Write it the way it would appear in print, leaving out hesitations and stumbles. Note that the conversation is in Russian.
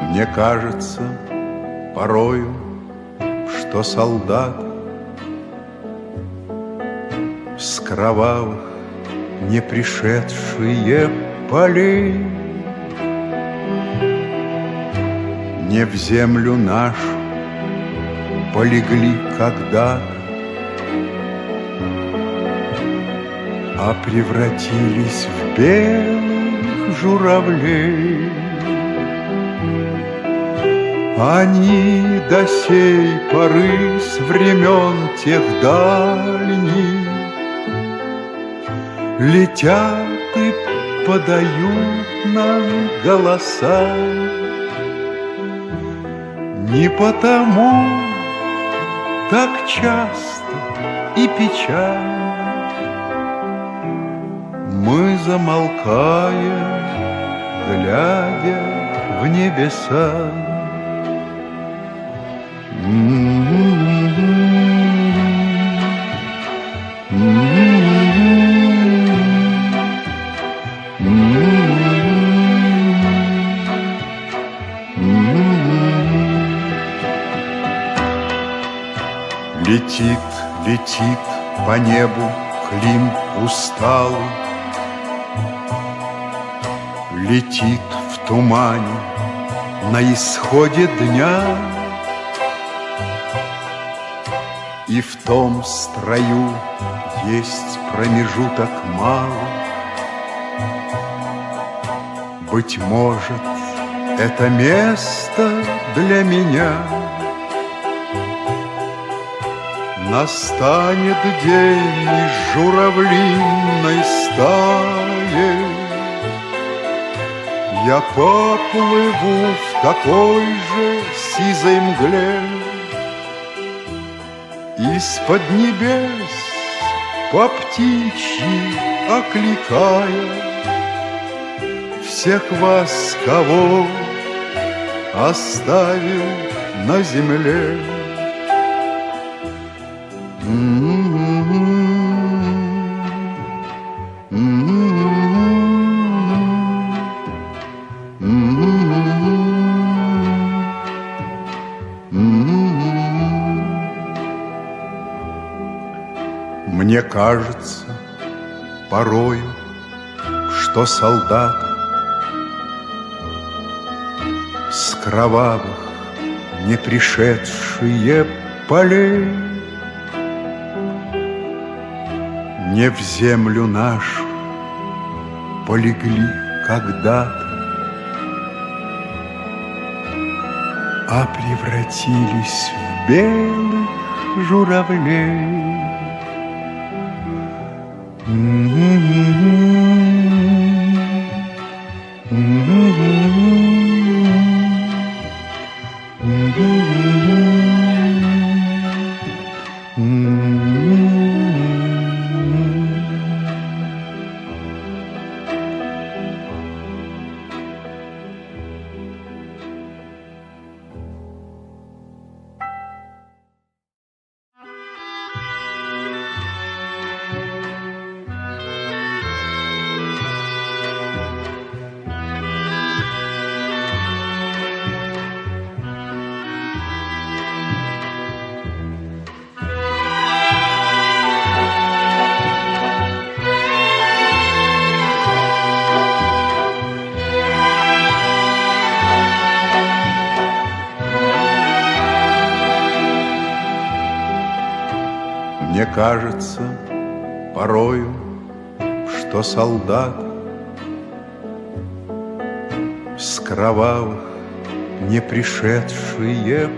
Мне кажется порою, что солдат с кровавых не пришедшие полей не в землю нашу полегли когда-то, а превратились в белых журавлей. Они до сей поры с времен тех дальних летят и подают нам голоса. Не потому так часто и печально мы замолкаем, глядя в небеса. Летит, летит по небу Клим усталый, летит в тумане на исходе дня. И в том строю есть промежуток малый. Быть может, это место для меня. Настанет день из журавлиной стаи, я поплыву в такой же сизой мгле. Из-под небес по птичьи окликая всех вас, кого оставил на земле. Мне кажется порою, что солдаты с кровавых не пришедшие полей не в землю нашу полегли когда-то, а превратились в белых журавлей. Мне кажется порою, что солдаты с кровавых не пришедшие